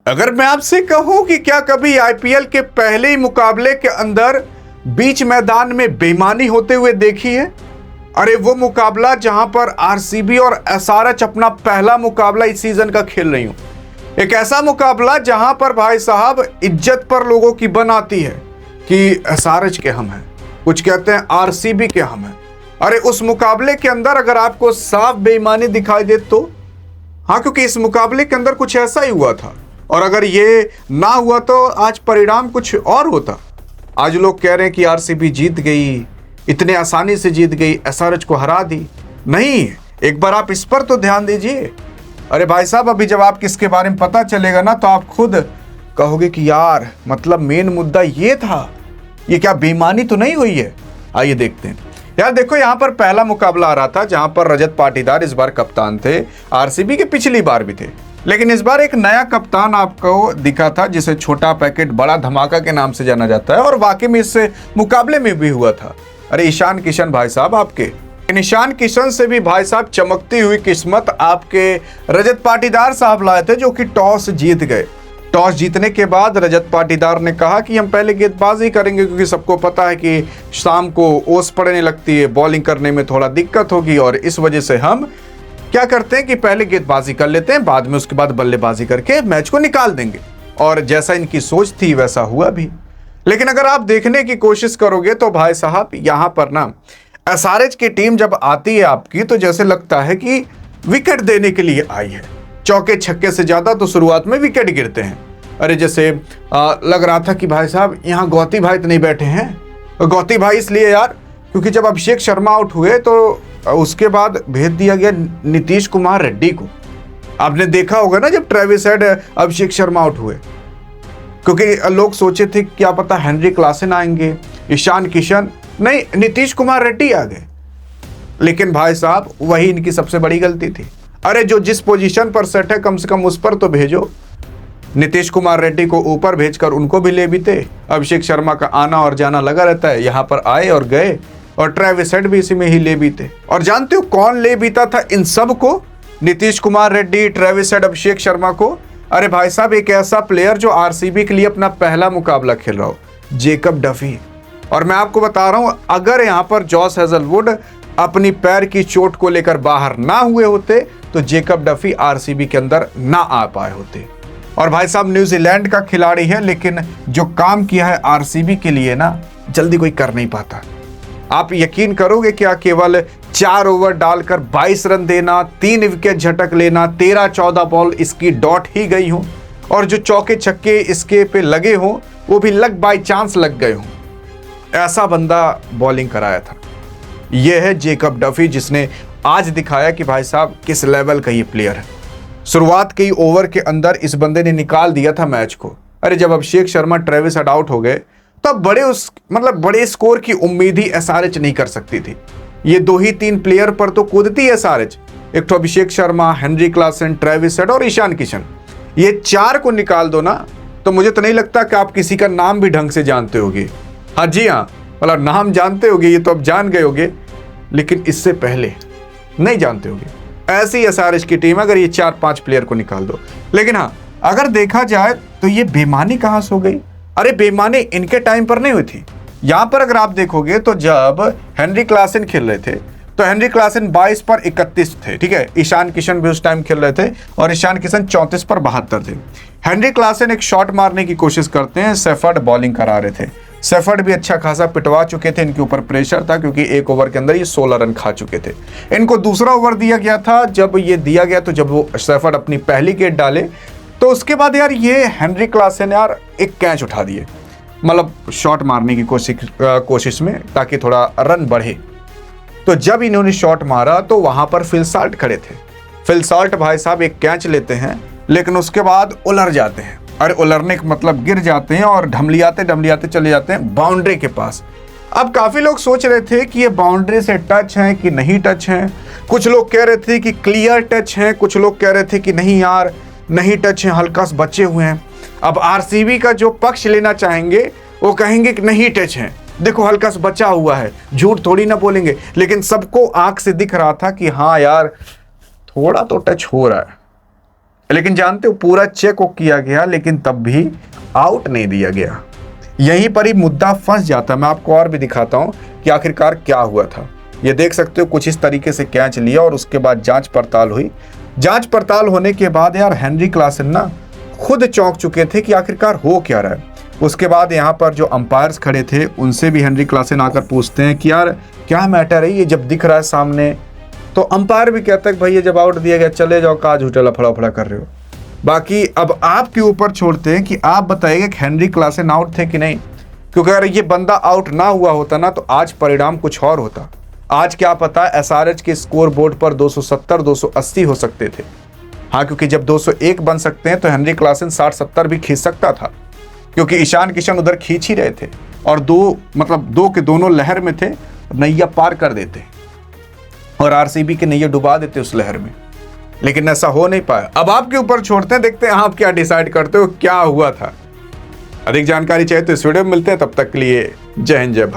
अगर मैं आपसे कहूं कि क्या कभी आईपीएल के पहले ही मुकाबले के अंदर बीच मैदान में बेईमानी होते हुए देखी है? अरे वो मुकाबला जहां पर आरसीबी और एसआरएच अपना पहला मुकाबला इस सीजन का खेल रही हूं। एक ऐसा मुकाबला जहां पर भाई साहब इज्जत पर लोगों की बन आती है कि एसआरएच के हम हैं, कुछ कहते हैं आरसीबी के हम हैं। अरे उस मुकाबले के अंदर अगर आपको साफ बेईमानी दिखाई दे तो हाँ, क्योंकि इस मुकाबले के अंदर कुछ ऐसा ही हुआ था और अगर ये ना हुआ तो आज परिणाम कुछ और होता। आज लोग कह रहे हैं कि आरसीबी जीत गई, इतने आसानी से जीत गई, एसआरएच को हरा दी। नहीं, एक बार आप इस पर तो ध्यान दीजिए। अरे भाई साहब, अभी जब आपको इसके बारे में पता चलेगा ना तो आप खुद कहोगे कि यार मतलब मेन मुद्दा ये था, ये क्या बेईमानी तो नहीं हुई है। आइए देखते हैं। यार देखो, यहाँ पर पहला मुकाबला आ रहा था जहां पर रजत पाटीदार इस बार कप्तान थे, आरसीबी के पिछली बार भी थे, लेकिन इस बार एक नया कप्तान आपको दिखा था जिसे छोटा पैकेट बड़ा धमाका के नाम से जाना जाता है और वाकई में इस मुकाबले में भी हुआ था। अरे ईशान किशन भाई साहब आपके, ईशान किशन से भी भाई साहब चमकती हुई किस्मत आपके रजत पाटीदार साहब लाए थे, जो कि टॉस जीत गए। टॉस जीतने के बाद रजत पाटीदार ने कहा कि हम पहले गेंदबाजी करेंगे, क्योंकि सबको पता है कि शाम को ओस पड़ने लगती है, बॉलिंग करने में थोड़ा दिक्कत होगी और इस वजह से हम क्या करते हैं कि पहले गेंदबाजी कर लेते हैं, बाद में उसके बाद बल्लेबाजी करके मैच को निकाल देंगे। और जैसा इनकी सोच थी वैसा हुआ भी। लेकिन अगर आप देखने की कोशिश करोगे तो भाई साहब यहाँ पर ना एसआरएच की टीम जब आती है आपकी तो जैसे लगता है कि विकेट देने के लिए आई है। चौके छक्के से ज्यादा तो शुरुआत में विकेट गिरते हैं। अरे जैसे लग रहा था कि भाई साहब यहाँ गौती भाई तो नहीं बैठे हैं। गौती भाई इसलिए यार क्योंकि जब अभिषेक शर्मा आउट हुए तो उसके बाद भेज दिया गया नीतीश कुमार रेड्डी को। आपने देखा होगा ना जब Travis head Abhishek Sharma out हुए, क्योंकि लोग सोचे थे क्या पता हेनरी क्लासन आएंगे, ईशान किशन, नहीं नीतीश कुमार रेड्डी आ गए। लेकिन भाई साहब वही इनकी सबसे बड़ी गलती थी। अरे जो जिस पोजीशन पर सेट है कम से कम उस पर तो भेजो। नीतीश कुमार रेड्डी को ऊपर भेजकर उनको भी ले भी थे। अभिषेक शर्मा का आना और जाना लगा रहता है, यहाँ पर आए और गए, और ट्रेविस हेड भी इसी में ही ले भी थे। और जानते हो कौन ले बीता था इन सब को? नीतीश कुमार रेड्डी, ट्रेविस हेड, अभिषेक शर्मा को। अरे भाई साहब एक ऐसा प्लेयर जो आरसीबी के लिए अपना पहला मुकाबला खेल रहा हो, जेकब डफी। और मैं आपको बता रहा हूं, अगर यहाँ पर जॉस हेजलवुड अपनी पैर की चोट को लेकर बाहर ना हुए होते तो जेकब डफी आरसीबी के अंदर ना आ पाए होते। और भाई साहब न्यूजीलैंड का खिलाड़ी है, लेकिन जो काम किया है आरसीबी के लिए ना जल्दी कोई कर नहीं पाता। आप यकीन करोगे क्या, केवल 4 ओवर डालकर 22 रन देना, 3 विकेट झटक लेना, 13-14 बॉल इसकी डॉट ही गई हूं, और जो चौके छक्के इसके पे लगे हों वो भी लग बाई चांस लग गए हों। ऐसा बंदा बॉलिंग कराया था। यह है जेकब डफी, जिसने आज दिखाया कि भाई साहब किस लेवल का ये प्लेयर है। शुरुआत के ओवर के अंदर इस बंदे ने निकाल दिया था मैच को। अरे जब Abhishek Sharma, Travis head out हो गए तब बड़े स्कोर की उम्मीद ही एसआरएच नहीं कर सकती थी। ये 2 ही 3 प्लेयर पर तो कूदती है एसआरएच, एक तो Abhishek Sharma, Heinrich Klaasen, Travis Head और ईशान किशन। ये 4 को निकाल दो ना तो मुझे तो नहीं लगता कि आप किसी का नाम भी ढंग से जानते होगे। हाँ जी हाँ, मतलब नाम जानते होगे, ये तो अब जान गए होगे, लेकिन इससे पहले नहीं जानते होगे। ऐसी एसआरएच की टीम अगर ये 4-5 प्लेयर को निकाल दो। लेकिन हाँ, अगर देखा जाए तो ये बेईमानी कहां से हो गई? अरे बेईमानी इनके टाइम पर नहीं हुई थी। यहां पर अगर आप देखोगे तो जब हेनरी क्लासन खेल रहे थे तो हेनरी क्लासन 22 पर 31 थे, ठीक है। ईशान किशन भी उस टाइम खेल रहे थे और ईशान किशन 34 पर 72 थे। हेनरी क्लासन एक शॉट मारने की कोशिश करते हैं, सेफर्ड बॉलिंग करा रहे थे। सेफर्ड भी अच्छा खासा पिटवा चुके थे, इनके ऊपर प्रेशर था क्योंकि 1 ओवर के अंदर ये 16 रन खा चुके थे। इनको दूसरा ओवर दिया गया था। जब ये दिया गया तो जब वो सेफर्ड अपनी पहली गेंद डाले तो उसके बाद यार ये हेनरी क्लासन यार एक कैच उठा दिए, मतलब शॉट मारने की कोशिश में, ताकि थोड़ा रन बढ़े। तो जब इन्होंने शॉट मारा तो वहां पर फिल साल्ट खड़े थे। फिल साल्ट भाई साहब एक कैच लेते हैं, लेकिन उसके बाद उलर जाते हैं। अरे उलरने का मतलब गिर जाते हैं और ढमलियाते चले जाते हैं बाउंड्री के पास। अब काफी लोग सोच रहे थे कि ये बाउंड्री से टच हैं कि नहीं टच हैं। कुछ लोग कह रहे थे कि क्लियर टच हैं, कुछ लोग कह रहे थे कि नहीं यार नहीं टच है, हल्का सा बचे हुए हैं। अब आरसीबी का जो पक्ष लेना चाहेंगे वो कहेंगे कि नहीं टच है, देखो हल्का सा बचा हुआ है, झूठ थोड़ी ना बोलेंगे। लेकिन सबको आंख से दिख रहा था कि हाँ यार थोड़ा तो टच हो रहा है। लेकिन जानते हो पूरा चेक किया गया लेकिन तब भी आउट नहीं दिया गया। यहीं पर ही मुद्दा फंस जाता है। मैं आपको और भी दिखाता हूं कि आखिरकार क्या हुआ था। ये देख सकते हो कुछ इस तरीके से कैच लिया और उसके बाद जांच पड़ताल हुई। जांच पड़ताल होने के बाद यार हेनरी क्लासन ना खुद चौंक चुके थे कि आखिरकार हो क्या रहा है। उसके बाद यहाँ पर जो अंपायर्स खड़े थे उनसे भी हेनरी क्लासन आकर पूछते हैं कि यार क्या मैटर है, ये जब दिख रहा है सामने। तो अंपायर भी कहता है कि भाई ये जब आउट दिया गया चले जाओ, का झूठा लफड़ा कर रहे हो। बाकी अब आपके ऊपर छोड़ते हैं कि आप बताइएगा कि हेनरी क्लासन आउट थे कि नहीं, क्योंकि अगर ये बंदा आउट ना हुआ होता ना तो आज परिणाम कुछ और होता। आज क्या पता एसआरएच के स्कोर बोर्ड पर 270 280 हो सकते थे। हाँ, क्योंकि जब 201 बन सकते हैं तो हेनरी क्लासन 60-70 भी खींच सकता था, क्योंकि ईशान किशन उधर खींच ही रहे थे और दो के दोनों लहर में थे, नैया पार कर देते और आरसीबी के नैया डुबा देते उस लहर में। लेकिन ऐसा हो नहीं पाया। अब आपके ऊपर छोड़ते हैं, देखते हैं आप क्या डिसाइड करते हो, क्या हुआ था। अधिक जानकारी चाहिए तो इस वीडियो में मिलते हैं। तब तक के लिए जय हिंद जय भारत।